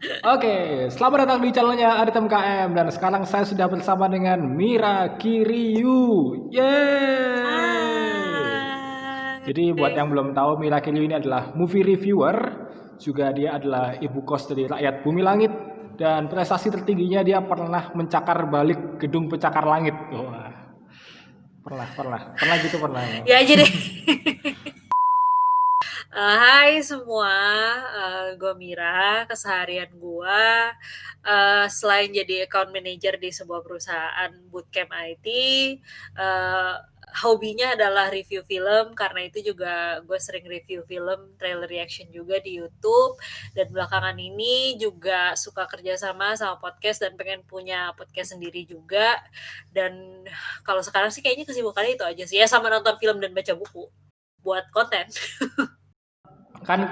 Oke, selamat datang di channelnya Adit MKM dan sekarang saya sudah bersama dengan Mira Kiryu. Yeay! Jadi buat Hai. yang belum tahu, Mira Kiryu ini adalah movie reviewer, juga dia adalah ibu kos dari rakyat Bumi Langit dan prestasi tertingginya dia pernah mencakar balik gedung pencakar langit. Wah, pernah gitu pernah ya. Ya aja deh. Hai semua, gue Mira. Keseharian gue selain jadi account manager di sebuah perusahaan bootcamp IT, uh, hobinya adalah review film. Karena itu juga gue sering review film, trailer reaction juga di YouTube. Dan belakangan ini juga suka kerjasama sama podcast dan pengen punya podcast sendiri juga. Dan kalau sekarang sih kayaknya kesibukannya itu aja sih ya, sama nonton film dan baca buku buat konten. Kan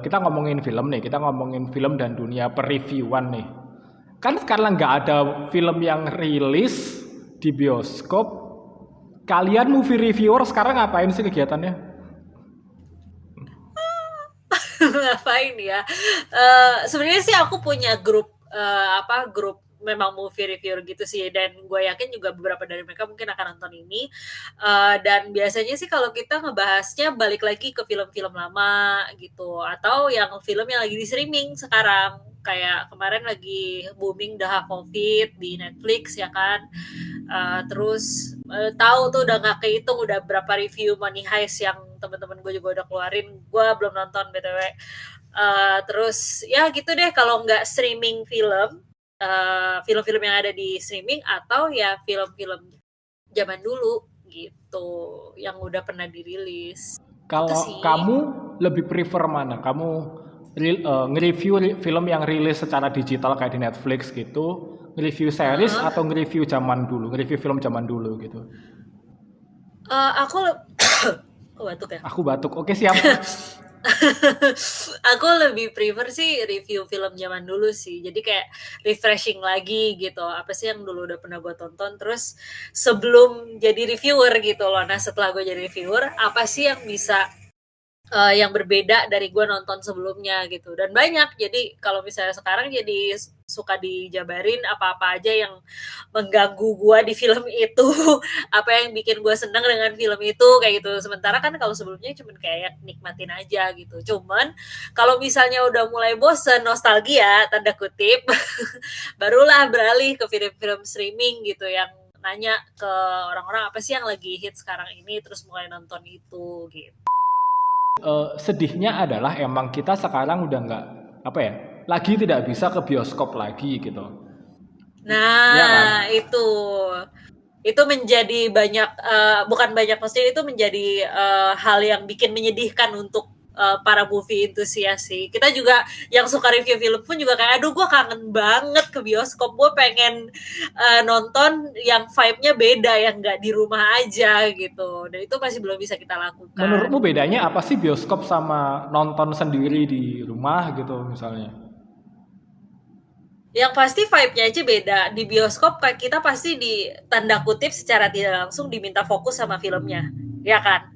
kita ngomongin film nih, kita ngomongin film dan dunia per-reviewan nih. Kan sekarang nggak ada film yang rilis di bioskop. Kalian movie reviewer sekarang ngapain sih kegiatannya? Ngapain ya? Sebenarnya sih aku punya grup grup memang movie reviewer gitu sih, dan gue yakin juga beberapa dari mereka mungkin akan nonton ini. Dan biasanya sih kalau kita ngebahasnya balik lagi ke film-film lama gitu, atau yang film yang lagi di streaming sekarang. Kayak kemarin lagi booming The Half of It di Netflix ya kan. Terus tahu tuh udah nggak kehitung udah berapa review Money Heist yang teman-teman gue juga udah keluarin. Gue belum nonton btw. Terus ya gitu deh, kalau nggak streaming film, film-film yang ada di streaming, atau ya film-film zaman dulu gitu yang udah pernah dirilis. Itu Kalau sih. kamu lebih prefer mana? Kamu nge-review film yang rilis secara digital kayak di Netflix gitu, nge-review series Uh, atau nge-review zaman dulu, nge-review film zaman dulu gitu? aku oh, batuk ya. Aku batuk. Oke, siap. Aku lebih prefer sih review film zaman dulu sih. Jadi kayak refreshing lagi gitu. Apa sih yang dulu udah pernah gue tonton. Terus sebelum jadi reviewer gitu loh. Nah setelah gue jadi reviewer, apa sih yang bisa yang berbeda dari gue nonton sebelumnya gitu. Dan banyak. Jadi kalau misalnya sekarang jadi suka dijabarin apa-apa aja yang mengganggu gue di film itu, apa yang bikin gue seneng dengan film itu kayak gitu. Sementara kan kalau sebelumnya cuman kayak nikmatin aja gitu. Cuman kalau misalnya udah mulai bosen, nostalgia tanda kutip, barulah beralih ke film-film streaming gitu, yang nanya ke orang-orang apa sih yang lagi hit sekarang ini, terus mulai nonton itu gitu. Sedihnya adalah emang kita sekarang udah nggak apa ya, lagi tidak bisa ke bioskop lagi gitu. Iya kan? Nah, itu menjadi banyak, bukan banyak, maksudnya itu menjadi hal yang bikin menyedihkan untuk para movie enthusiast sih. Kita juga yang suka review film pun juga kayak, aduh gue kangen banget ke bioskop, gue pengen nonton yang vibe-nya beda, yang nggak di rumah aja gitu. Dan itu masih belum bisa kita lakukan. Menurutmu bedanya apa sih bioskop sama nonton sendiri di rumah gitu misalnya? Yang pasti vibe-nya aja beda. Di bioskop kita pasti di tanda kutip secara tidak langsung diminta fokus sama filmnya, ya kan?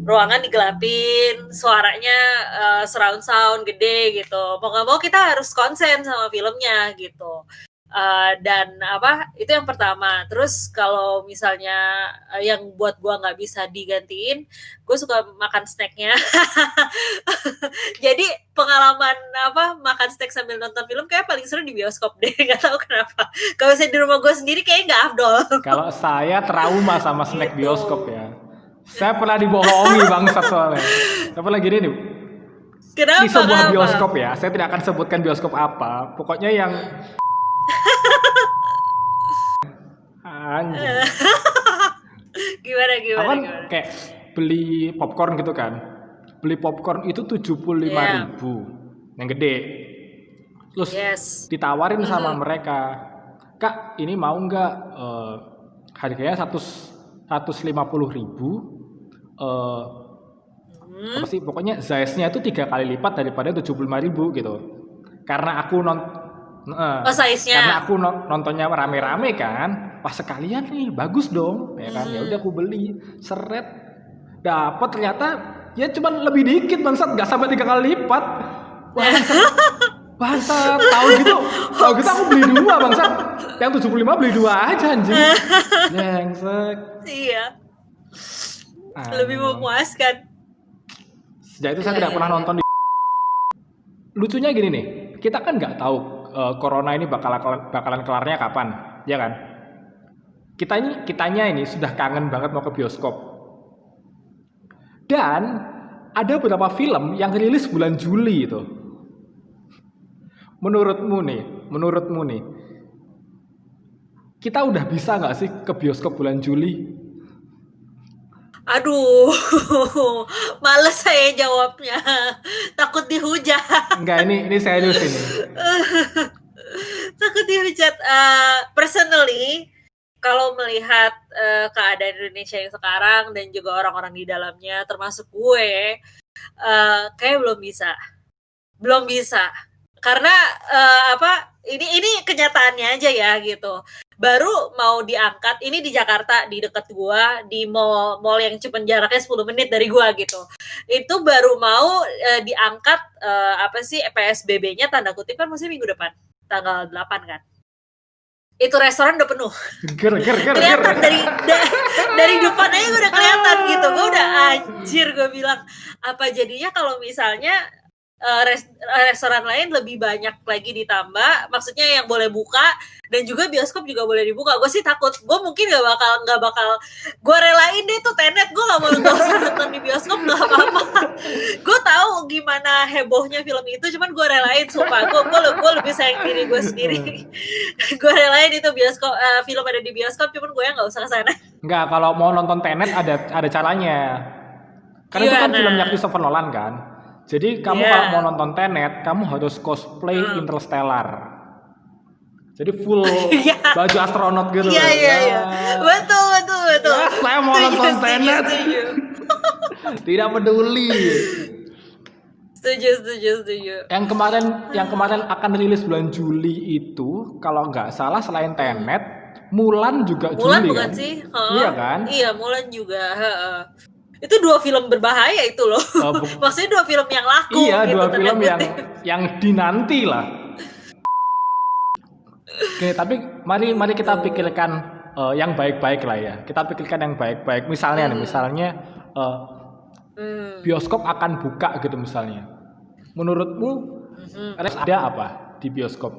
Ruangan digelapin, suaranya surround sound gede gitu. Mau nggak mau kita harus konsen sama filmnya gitu. Dan itu yang pertama. Terus kalau misalnya yang buat gue nggak bisa digantiin, gue suka makan snacknya. Jadi pengalaman makan snack sambil nonton film kayak paling seru di bioskop deh. Nggak tahu kenapa. Kalau saya di rumah gue sendiri kayak nggak afdol. Kalau saya trauma sama snack Gitu. bioskop ya. Saya pernah dibohongi bangsat soalnya. Saya pernah gini nih. Di Kenapa? sebuah Kenapa? bioskop ya, saya tidak akan sebutkan bioskop apa. Pokoknya yang anjing. Gimana, Aku gimana, kan gimana? kayak beli popcorn gitu kan. Beli popcorn itu 75.000 yang gede. Terus Yes. ditawarin sama mereka, Kak ini mau nggak harganya 150.000, apa sih pokoknya size-nya itu 3 kali lipat daripada 75.000 gitu. Karena aku Oh, size-nya. nontonnya rame-rame kan, pas sekalian nih bagus dong ya kan, ya udah aku beli, seret, dapat ternyata ya cuman lebih dikit bangsat, nggak sampai 3 kali lipat. Wah, Bangsat, tahu gitu aku beli 2 bangsat. Yang 75 beli 2 aja anjing. Bangsat. Iya. Lebih memuaskan. Sejak itu saya tidak pernah nonton di. Lucunya gini nih, kita kan nggak tahu corona ini bakalan kelarnya kapan, ya kan? Kitanya ini sudah kangen banget mau ke bioskop. Dan ada beberapa film yang rilis bulan Juli itu. Menurutmu nih, kita udah bisa nggak sih ke bioskop bulan Juli? Aduh, males saya jawabnya. Takut dihujat. Enggak, ini serius ini. Takut dihujat. Personally, kalau melihat keadaan Indonesia yang sekarang dan juga orang-orang di dalamnya, termasuk gue, kayak belum bisa. Karena ini kenyataannya aja ya gitu. Baru mau diangkat ini di Jakarta, di dekat gua, di mall yang cuma jaraknya 10 menit dari gua gitu. Itu baru mau diangkat PSBB-nya tanda kutip kan masih minggu depan, tanggal 8 kan. Itu restoran udah penuh. Kelihatan dari depan aja udah kelihatan gitu. Gue udah anjir, gue bilang apa jadinya kalau misalnya restoran lain lebih banyak lagi ditambah, maksudnya yang boleh buka dan juga bioskop juga boleh dibuka. Gue sih takut, gue mungkin nggak bakal gue relain deh tuh Tenet, gue nggak usah nonton di bioskop nggak apa-apa. Gue tahu gimana hebohnya film itu, cuman gue relain sumpah, gue lebih sayang diri gue sendiri. Gue relain itu bioskop, film ada di bioskop, cuman gue nggak usah kesana. Nggak, kalau mau nonton Tenet ada caranya. Karena itu kan filmnya Christopher Nolan kan. Jadi kamu kalau mau nonton Tenet, kamu harus cosplay Interstellar. Jadi full baju astronot gitu. Iya. Betul. Ya, saya mau nonton Tenet. Tidak peduli. Setuju. Yang kemarin akan rilis bulan Juli itu, kalau nggak salah selain Tenet, Mulan juga Mulan Juli bukan kan? sih? Iya kan? Iya, Mulan juga. Itu 2 film berbahaya itu loh. Maksudnya 2 film yang laku. Iya, gitu, 2 film yang dinanti lah. Oke, tapi mari kita pikirkan yang baik-baik lah ya. Kita pikirkan yang baik-baik. Misalnya bioskop akan buka gitu misalnya. Menurutmu ada apa di bioskop?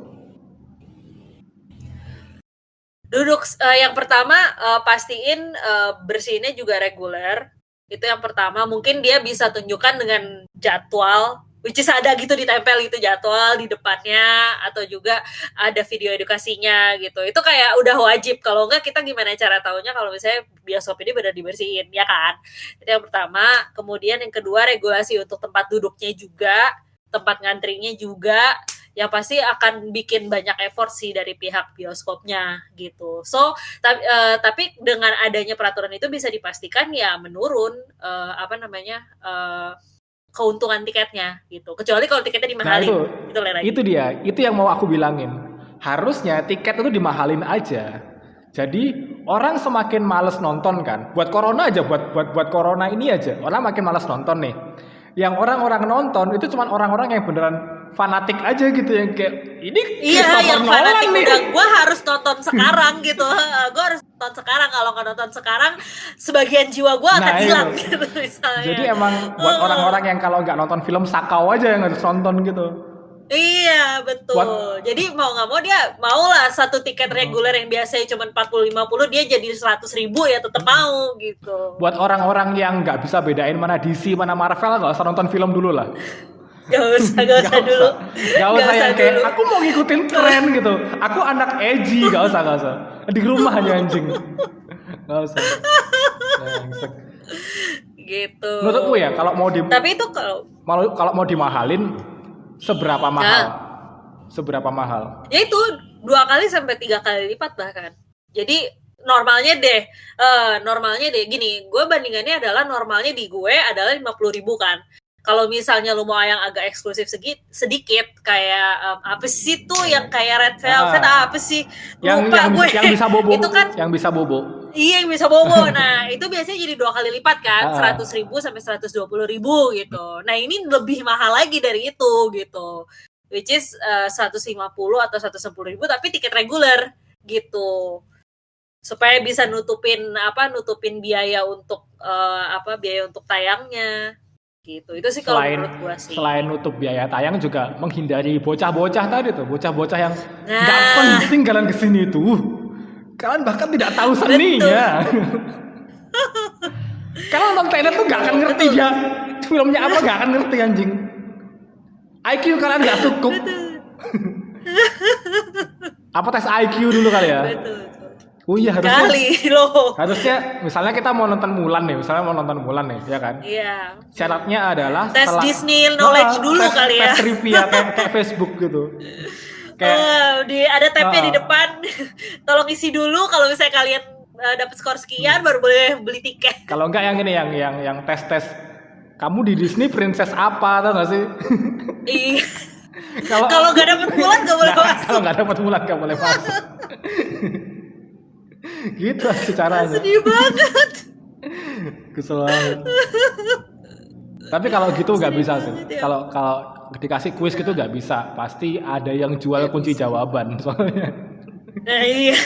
Duduk yang pertama pastiin bersihinnya juga reguler. Itu yang pertama. Mungkin dia bisa tunjukkan dengan jadwal, which is ada gitu ditempel gitu jadwal di depannya, atau juga ada video edukasinya gitu. Itu kayak udah wajib. Kalau enggak kita gimana cara taunya kalau misalnya bioskop ini benar dibersihin, ya kan? Itu yang pertama. Kemudian yang kedua, regulasi untuk tempat duduknya juga, tempat ngantrinya juga, yang pasti akan bikin banyak effort sih dari pihak bioskopnya gitu. So tapi dengan adanya peraturan itu bisa dipastikan ya menurun keuntungan tiketnya gitu. Kecuali kalau tiketnya dimahalin. Nah, itu dia. Itu yang mau aku bilangin. Harusnya tiket itu dimahalin aja. Jadi orang semakin males nonton kan. Buat corona aja, buat corona ini aja. Orang makin males nonton nih. Yang orang-orang nonton itu cuma orang-orang yang beneran fanatik aja gitu, yang kayak ini yang fanatik nih. Udah gue harus nonton sekarang gitu. Gue harus nonton sekarang, kalau nggak nonton sekarang sebagian jiwa gue akan hilang gitu misalnya. Jadi emang buat orang-orang yang kalau nggak nonton film sakau aja yang harus nonton gitu. Iya betul. Jadi mau nggak mau dia maulah satu tiket reguler yang biasanya cuma 40-50 dia jadi 100.000 ya tetap mau gitu. Buat orang-orang yang nggak bisa bedain mana DC mana Marvel, nggak usah nonton film dulu lah. Gak usah dulu. Gak usah yang kayak aku mau ngikutin tren gitu. Aku anak edgy, gak usah. Di rumah aja anjing. Gak usah. Gitu. Menurutmu ya kalau mau tapi itu kalau mau dimahalin seberapa mahal? Seberapa mahal? Ya itu 2 kali sampai 3 kali lipat bahkan. Jadi normalnya deh gini, gue bandingannya adalah normalnya di gue adalah 50.000 kan. Kalau misalnya lu mau yang agak eksklusif sedikit kayak apa sih tuh yang kayak Red Velvet apa sih? Lupa gue. Yang bisa bobo. Itu kan yang bisa bobo. Iya, yang bisa bobo. Nah, itu biasanya jadi 2 kali lipat kan, 100.000 sampai 120.000 gitu. Nah, ini lebih mahal lagi dari itu gitu. which is 150 atau 110.000 tapi tiket reguler gitu, supaya bisa nutupin biaya untuk biaya untuk tayangnya gitu. Itu sih kalau menurut gua sih. Selain nutup biaya tayang juga menghindari bocah-bocah tadi tuh, bocah-bocah yang nggak Nah, penting kalian kesini tuh. Kalian bahkan tidak tahu seninya. Kalian nonton trailer tuh nggak akan ngerti dia filmnya apa, nggak akan ngerti anjing. IQ kalian nggak cukup. Apa tes IQ dulu kali ya? betul. Oh iya Kali loh. harusnya misalnya kita mau nonton Mulan nih, ya kan? Iya. Syaratnya adalah Tes Disney knowledge dulu kali ya. Tes trivia kayak Facebook gitu. Ada tabnya di depan. Tolong isi dulu kalau misalnya kalian dapat skor sekian baru boleh beli tiket. Kalau enggak yang ini yang tes kamu di Disney princess apa, tau gak sih? Iya. Kalau nggak dapat Mulan nggak boleh masuk. Kalau nggak dapat Mulan nggak boleh masuk. Gitu sih caranya. Sedih banget. Kesel banget. Tapi kalau gitu nggak bisa sih. Kalau dikasih kuis gitu nggak bisa. Pasti ada yang jual kunci jawaban soalnya. Nah, iya.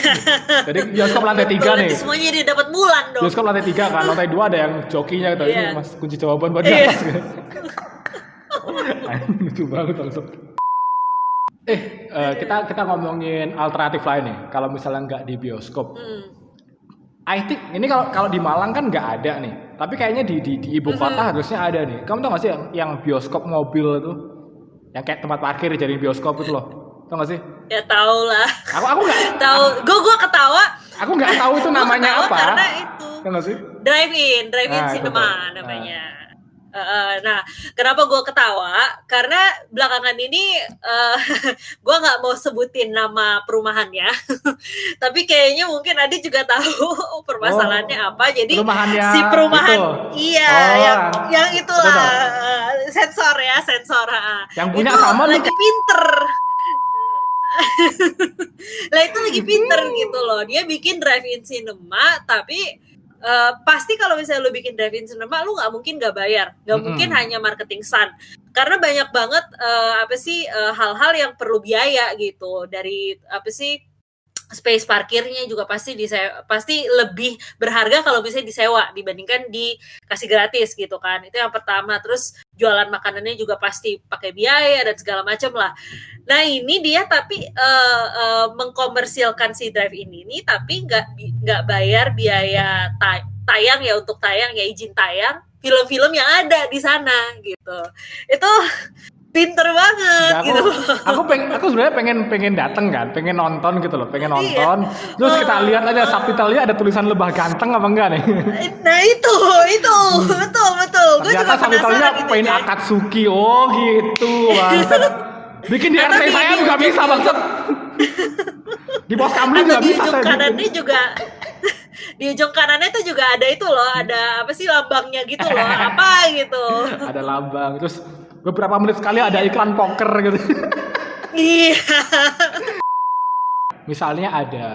Jadi bioskop lantai 3 nih. Semuanya dia dapat Mulan dong. Bioskop lantai 3 kan, lantai 2 ada yang jokinya gitu. Iya. Ini Mas kunci jawaban buat di atas gitu. Lucu banget langsung. Kita ngomongin alternatif lain nih. Kalau misalnya nggak di bioskop, I think ini kalau di Malang kan nggak ada nih. Tapi kayaknya di ibu kota harusnya ada nih. Kamu tau nggak sih yang bioskop mobil itu, yang kayak tempat parkir jadi bioskop itu loh. Tau nggak sih? Ya tahu lah. Aku nggak tahu. Gue ketawa. Aku nggak tahu itu namanya apa. Karena itu. Tau nggak sih? Drive-in cinema namanya. Nah, kenapa gue ketawa? Karena belakangan ini gue nggak mau sebutin nama perumahannya, tapi kayaknya mungkin Adi juga tahu permasalahannya apa. Jadi si perumahan, itu. Iya, yang itulah sensor. Yang punya itu sama lagi pinter. Lah itu lagi pinter gitu loh. Dia bikin drive-in cinema, tapi pasti kalau misalnya lu bikin drive-in cinema, lu nggak mungkin nggak bayar, nggak mungkin hanya marketing stunt, karena banyak banget hal-hal yang perlu biaya gitu, dari space parkirnya juga pasti lebih berharga kalau misalnya disewa dibandingkan dikasih gratis gitu kan. Itu yang pertama. Terus jualan makanannya juga pasti pakai biaya dan segala macam lah. Nah ini dia tapi mengkomersilkan si drive-in ini, tapi nggak bayar biaya tayang ya, untuk tayang ya, izin tayang film-film yang ada di sana gitu. Itu pinter banget ya, gitu. Aku sebenarnya pengen dateng kan, pengen nonton gitu loh, pengen nonton. Terus kita lihat aja subtitlenya ada tulisan lebah ganteng apa enggak nih? Nah itu betul. Ternyata subtitlenya gitu, Pain Akatsuki. Oh gitu, bangsat. Bikin di RT saya juga bisa, bangsat. Di Pos Kamling juga bisa. Di ujung kanannya juga. Di ujung kanannya tuh juga ada itu loh, ada apa sih lambangnya gitu loh, apa gitu. Ada lambang, terus beberapa menit sekali ada iklan poker gitu. Iya. Misalnya ada,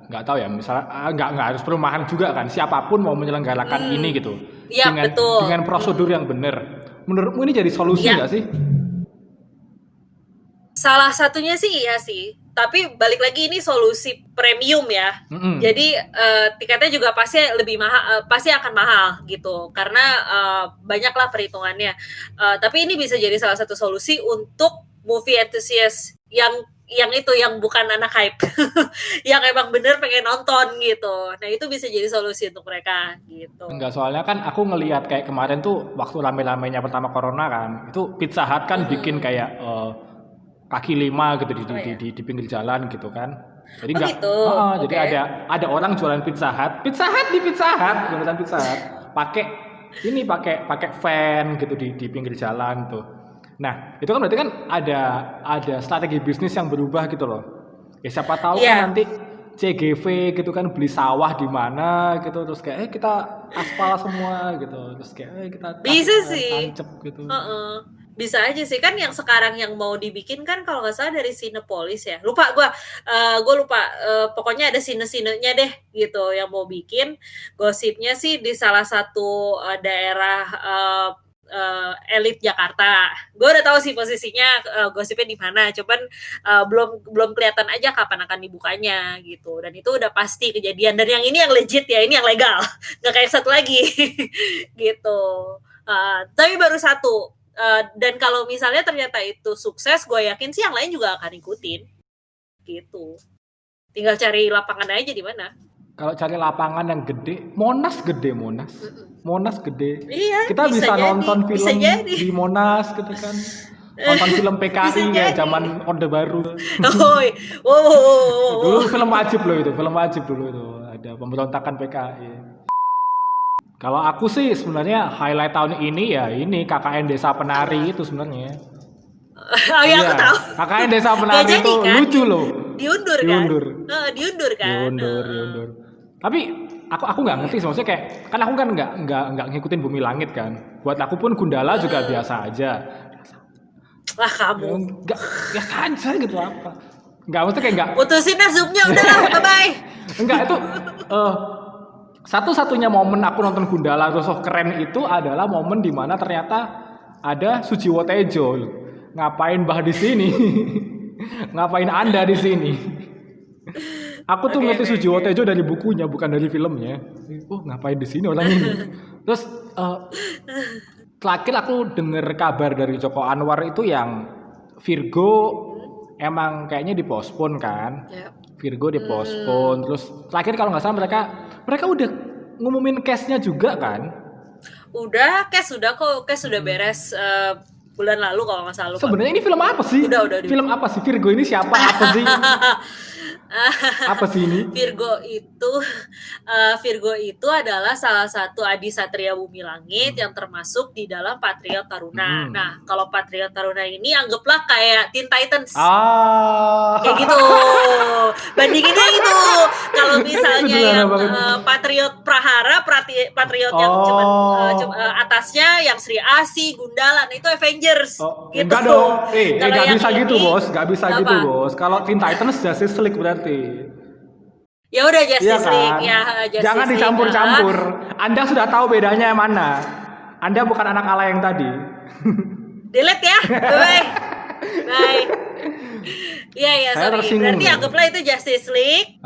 nggak tahu ya, misalnya nggak harus perumahan juga kan, siapapun mau menyelenggarakan ini gitu. Iya, betul. Dengan prosedur yang benar. Menurutmu ini jadi solusi nggak sih? Salah satunya sih iya sih. Tapi balik lagi ini solusi premium ya. Jadi tiketnya juga pasti lebih mahal, pasti akan mahal gitu. Karena banyaklah perhitungannya. Tapi ini bisa jadi salah satu solusi untuk movie enthusiast yang bukan anak hype, yang emang bener pengen nonton gitu. Nah itu bisa jadi solusi untuk mereka gitu. Enggak, soalnya kan aku ngelihat kayak kemarin tuh waktu rame-ramenya pertama corona kan, itu Pizza Hut kan bikin kayak kaki lima gitu di pinggir jalan gitu kan. Jadi jadi ada orang jualan Pizza Hut di Pizza Hut, beneran Pizza Hut. Pakai fan gitu di pinggir jalan tuh. Nah, itu kan berarti kan ada strategi bisnis yang berubah gitu loh. Ya siapa tahu kan nanti CGV gitu kan beli sawah di mana gitu, terus kayak kita aspal semua gitu, terus kayak kita bisa sih tancep gitu. Bisa aja sih kan, yang sekarang yang mau dibikin kan kalau nggak salah dari Cinepolis ya, gue lupa pokoknya ada sine-sinenya deh gitu yang mau bikin. Gosipnya sih di salah satu daerah elit Jakarta. Gue udah tahu sih posisinya, gosipnya di mana. Cuman belum kelihatan aja kapan akan dibukanya gitu. Dan itu udah pasti kejadian. Dan yang ini yang legit ya, ini yang legal. Nggak kayak satu lagi gitu. Tapi baru satu. Dan kalau misalnya ternyata itu sukses, gue yakin sih yang lain juga akan ikutin gitu. Tinggal cari lapangan aja di mana. Kalau cari lapangan yang gede, Monas gede. Monas gede. Iya, Kita bisa jadi, nonton bisa film jadi. di Monas gitu kan. Nonton film PKI kayak zaman Orde Baru. Dulu film wajib loh itu, film wajib dulu itu. Ada pemberontakan PKI. Kalau aku sih sebenarnya highlight tahun ini ya ini KKN Desa Penari itu sebenarnya. Oh ya, aku tahu. KKN Desa Penari Nggak itu jadi, kan? lucu loh. Diundur kan? Diundur. Tapi aku nggak ngerti sih, maksudnya kayak kan aku kan nggak ngikutin Bumi Langit kan. Buat aku pun Gundala juga biasa aja. Wah, kamu. Nggak aja gitu apa. Nggak, maksudnya kayak nggak. Putusin Zoom-nya udahlah, bye-bye. Enggak, itu satu-satunya momen aku nonton Gundala Sosok Keren itu adalah momen dimana ternyata ada Sujiwo Tejo. Ngapain Mbah di sini? Ngapain Anda di sini? Aku tuh ngerti Sujiwo Tejo dari bukunya, bukan dari filmnya. Oh, ngapain di sini orang ini? Terus terakhir aku dengar kabar dari Joko Anwar itu yang Virgo emang kayaknya dipospon kan? Virgo dipospon. Terus terakhir kalau nggak salah mereka udah ngumumin case-nya juga kan? Udah, case sudah beres bulan lalu kalau nggak salah. Sebenarnya ini film apa sih? Udah. Film apa sih? Virgo ini siapa? Apa sih? Apa sih ini? Virgo itu adalah salah satu Adi Satria Bumi Langit yang termasuk di dalam Patriot Taruna. Nah, kalau Patriot Taruna ini anggaplah kayak Teen Titans. Kayak gitu. Bandinginnya itu. Kalau misalnya yang Patriot Prahara, Patriot yang cuman atasnya yang Sri Asi, Gundala, itu Avengers. Gitu. Enggak dong. Nggak bisa gitu, Bos. Nggak bisa gitu, Bos. Kalau Teen Titans Justice League berarti. Ya udah Justice League kan? ya. Jangan dicampur-campur. Anda sudah tahu bedanya yang mana. Anda bukan anak ala yang tadi. Delete ya. Bye. Iya, sorry. Berarti anggaplah itu Justice League.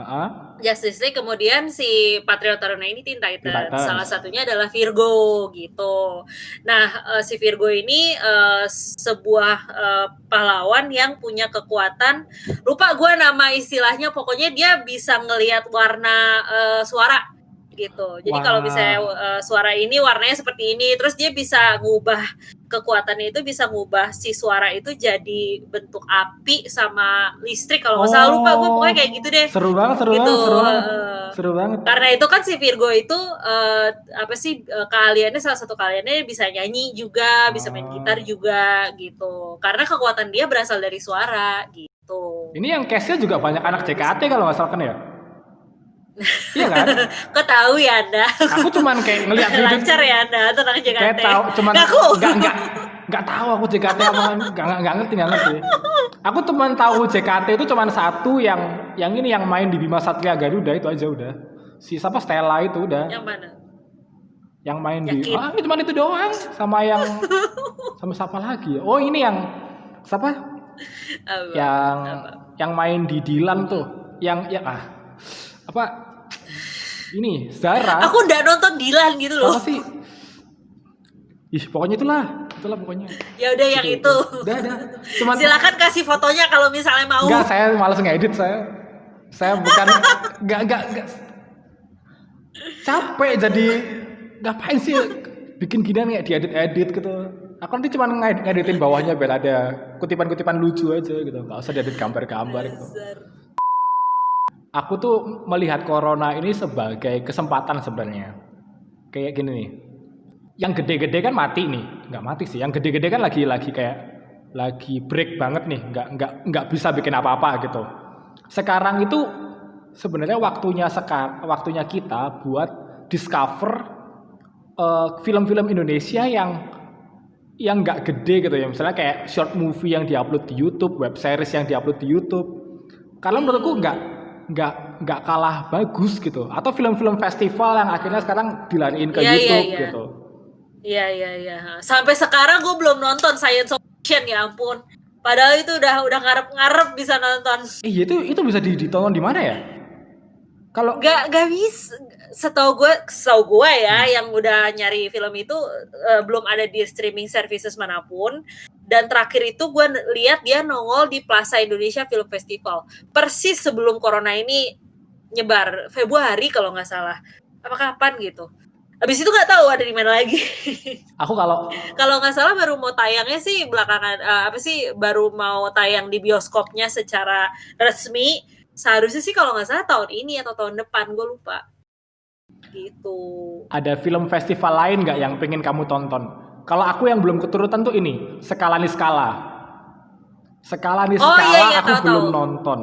Justice League, kemudian si Patriot Taruna ini Teen Titans. Salah satunya adalah Virgo gitu. Nah, si Virgo ini sebuah pahlawan yang punya kekuatan, lupa gue nama istilahnya, pokoknya dia bisa ngelihat warna suara gitu. Jadi kalau misalnya suara ini warnanya seperti ini, terus dia bisa ngubah kekuatannya, itu bisa ngubah si suara itu jadi bentuk api sama listrik kalau nggak salah, lupa gue, pokoknya kayak gitu deh. Seru banget. Karena itu kan si Virgo itu keahliannya, salah satu keahliannya bisa nyanyi juga, bisa main gitar juga gitu. Karena kekuatan dia berasal dari suara gitu. Ini yang case-nya juga banyak anak JKT kalau nggak salah kan ya? Iya kan? Kok tahu ya Anda? Aku cuman kayak ngeliat lancar ya Anda tentang JKT. Kayak tahu, cuman nggak tahu aku JKT apa, nggak ngerti. Aku cuman tahu JKT itu cuman satu yang ini yang main di Bima Satria Garuda itu aja udah. Si siapa Stella itu udah. Yang mana? Yang main ini cuman itu doang. Sama siapa lagi? Oh ini yang siapa? Yang main di Dilan tuh. Yang apa? Ini Zara. Aku udah nonton Dilan gitu loh. Apa sih? Pokoknya itulah pokoknya. Ya udah yang itu. Udah. Cuman silakan kasih fotonya kalau misalnya mau. Enggak, saya malas ngedit saya. Saya bukan enggak. Capek jadi ngapain sih bikin ginian kayak diedit gitu. Aku nanti cuma ngeditin bawahnya biar ada kutipan-kutipan lucu aja gitu. Enggak usah diedit gambar-gambar gitu. Aku tuh melihat corona ini sebagai kesempatan sebenarnya. Kayak gini nih. Yang gede-gede kan mati nih. Nggak mati sih. Yang gede-gede kan lagi kayak lagi break banget nih. Nggak bisa bikin apa-apa gitu. Sekarang itu sebenarnya waktunya kita buat discover film-film Indonesia yang nggak gede gitu ya. Misalnya kayak short movie yang diupload di YouTube, web series yang diupload di YouTube. Karena menurutku nggak kalah bagus gitu, atau film-film festival yang akhirnya sekarang dilariin ke YouTube gitu. Iya. Sampai sekarang gue belum nonton Science of Fiction, ya ampun. Padahal itu udah ngarep-ngarep bisa nonton. Itu bisa ditonton di mana ya? Kalau Gak bisa. Setahu gue ya, yang udah nyari film itu belum ada di streaming services manapun. Dan terakhir itu gue lihat dia nongol di Plaza Indonesia Film Festival. Persis sebelum corona ini nyebar, Februari kalau nggak salah. Apa kapan gitu. Abis itu nggak tahu ada di mana lagi. aku kalau Kalau nggak salah baru mau tayangnya sih belakangan, baru mau tayang di bioskopnya secara resmi. Seharusnya sih kalau nggak salah tahun ini atau tahun depan, gue lupa. Gitu. ada film festival lain nggak yang pengen kamu tonton? Kalau aku yang belum keturutan tuh ini, Skala Niskala. Skala Niskala Iya, aku tahu. belum nonton.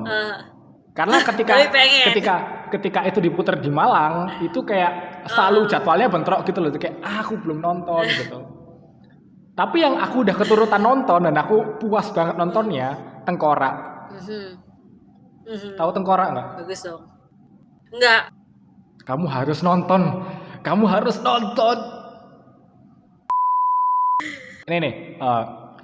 Karena Tapi pengen. ketika itu diputar di Malang, itu kayak selalu jadwalnya bentrok gitu loh. Kayak aku belum nonton gitu. Tapi yang aku udah keturutan nonton dan aku puas banget nontonnya, Tengkorak. Tahu Tengkorak nggak? Bagus dong. Enggak. Kamu harus nonton. Kamu harus nonton. Ini nih,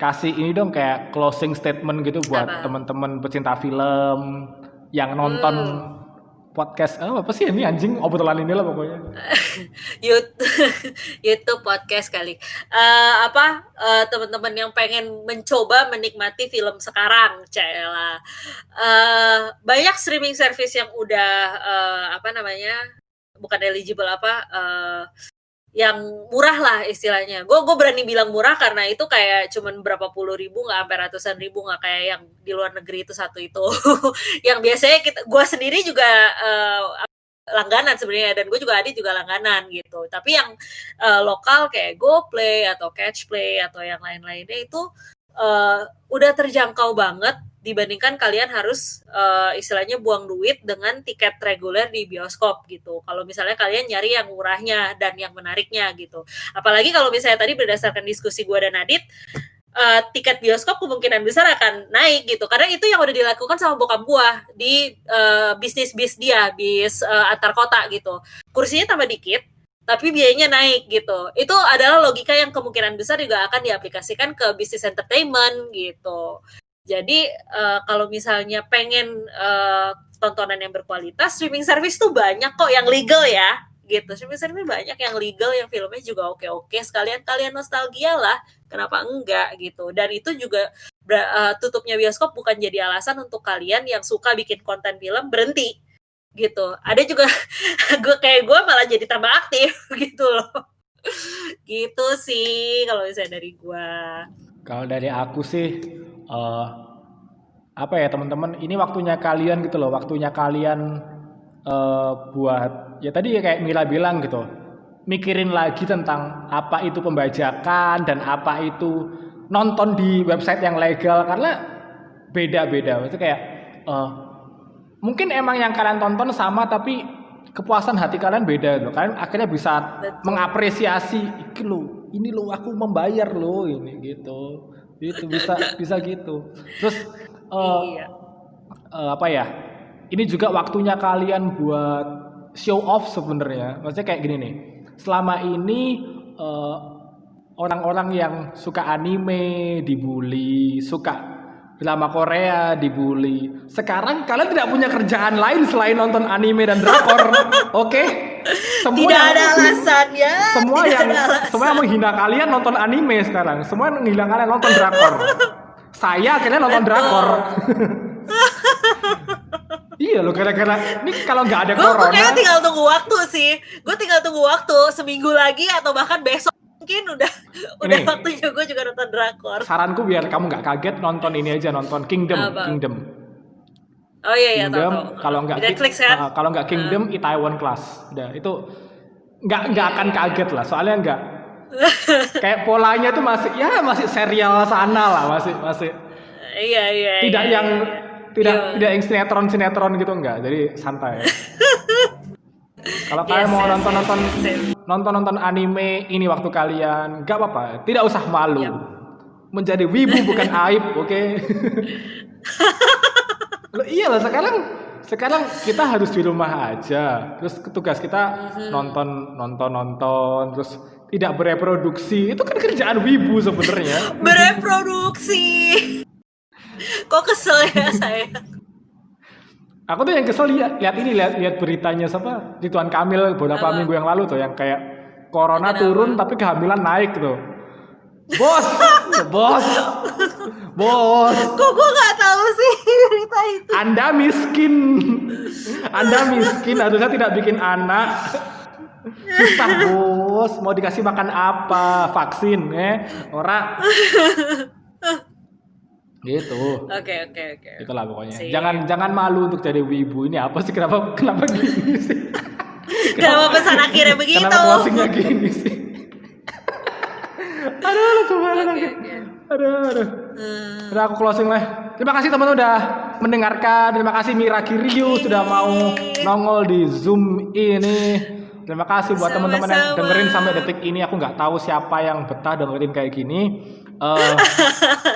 kasih ini dong kayak closing statement gitu buat Apa? teman-teman pecinta film yang nonton podcast. Apa sih ini anjing obrolan ini lah pokoknya. YouTube podcast kali. Teman-teman yang pengen mencoba menikmati film sekarang, Cela. Banyak streaming service yang udah bukan eligible yang murah lah istilahnya. Gue berani bilang murah karena itu kayak cuman berapa puluh ribu, nggak sampai ratusan ribu, nggak kayak yang di luar negeri itu satu itu. Yang biasanya gue sendiri juga langganan sebenarnya, dan gue juga adik juga langganan gitu. Tapi yang lokal kayak GoPlay atau Catchplay atau yang lain-lainnya itu udah terjangkau banget dibandingkan kalian harus istilahnya buang duit dengan tiket reguler di bioskop gitu. Kalau misalnya kalian nyari yang murahnya dan yang menariknya gitu. Apalagi kalau misalnya tadi berdasarkan diskusi gue dan Adit, tiket bioskop kemungkinan besar akan naik gitu. Karena itu yang udah dilakukan sama bokap gue di bis antar kota gitu. Kursinya tambah dikit, tapi biayanya naik gitu. Itu adalah logika yang kemungkinan besar juga akan diaplikasikan ke bisnis entertainment gitu. Jadi kalau misalnya pengen tontonan yang berkualitas, streaming service tuh banyak kok yang legal ya gitu. Streaming service banyak yang legal, yang filmnya juga oke-oke. Sekalian kalian nostalgia lah, kenapa enggak gitu. Dan itu juga tutupnya bioskop bukan jadi alasan untuk kalian yang suka bikin konten film berhenti gitu. Ada juga gue malah jadi tambah aktif gitu loh. Gitu sih kalau misalnya dari gue. Kalau dari aku sih apa ya teman-teman, ini waktunya kalian gitu loh, waktunya kalian buat ya tadi kayak Mila bilang gitu, mikirin lagi tentang apa itu pembajakan dan apa itu nonton di website yang legal, karena beda-beda. Itu kayak mungkin emang yang kalian tonton sama tapi kepuasan hati kalian beda loh. Kalian akhirnya bisa mengapresiasi ini lo aku membayar lo ini gitu. Itu bisa gitu. Terus apa ya? Ini juga waktunya kalian buat show off sebenarnya. Maksudnya kayak gini nih. Selama ini orang-orang yang suka anime dibully, suka drama Korea dibully. Sekarang kalian tidak punya kerjaan lain selain nonton anime dan drakor. Oke? Semua tidak ada alasannya. Semua yang menghina kalian nonton anime sekarang. Semua yang menghina kalian nonton drakor. Saya akhirnya nonton drakor. Iya loh, gara-gara ini kalau nggak ada corona. Gue kayaknya tinggal tunggu waktu sih. Gue tinggal tunggu waktu seminggu lagi atau bahkan besok mungkin udah waktunya gue juga nonton drakor. Saranku biar kamu nggak kaget, nonton ini aja, nonton Kingdom. Oh iya Kingdom, tahu. Kalau nggak Kingdom, Itaewon Class. Udah itu nggak akan kaget lah, soalnya nggak kayak polanya tuh masih serial sana lah, masih. Iya. Tidak yang yang sinetron gitu enggak, jadi santai. Kalau kalian mau nonton anime, ini waktu kalian, nggak apa-apa, tidak usah malu. Menjadi wibu bukan aib, oke? Iya lah, sekarang kita harus di rumah aja. Terus tugas kita nonton, terus tidak bereproduksi, itu kan kerjaan wibu sebenarnya. Bereproduksi. Kok kesel ya saya? Aku tuh yang kesel lihat beritanya siapa? Ridwan Kamil beberapa Apa? minggu yang lalu tuh yang kayak corona Kenapa? turun tapi kehamilan naik tuh. Bos, bos, bos. Kok gue nggak tahu sih berita itu? Anda miskin, harusnya tidak bikin anak. Susah bos, mau dikasih makan apa? Vaksin, ora. Gitu. Oke. Itulah pokoknya. Sip. Jangan malu untuk jadi wibu. Ini apa sih? Kenapa gini sih? Kenapa pesan akhirnya begitu? Kenapa closingnya gini sih? Aduh, coba lagi. Aduh. Udah aku closing lah. Terima kasih teman-teman udah mendengarkan. Terima kasih Mira Kiryu sudah mau nongol di Zoom ini. Terima kasih buat teman-teman yang dengerin sampai detik ini. Aku nggak tahu siapa yang betah dengerin kayak gini.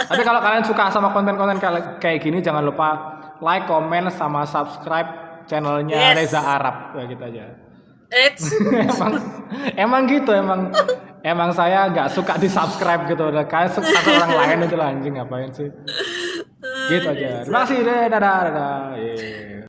Tapi kalau kalian suka sama konten-konten kayak gini, jangan lupa like, comment, sama subscribe channelnya Reza Arab. Ya gitu aja. emang gitu emang saya nggak suka di subscribe gitu. Kalian suka orang lain itu lah anjing ngapain sih? Gitu aja. Terima kasih deh, dadah. Yeah.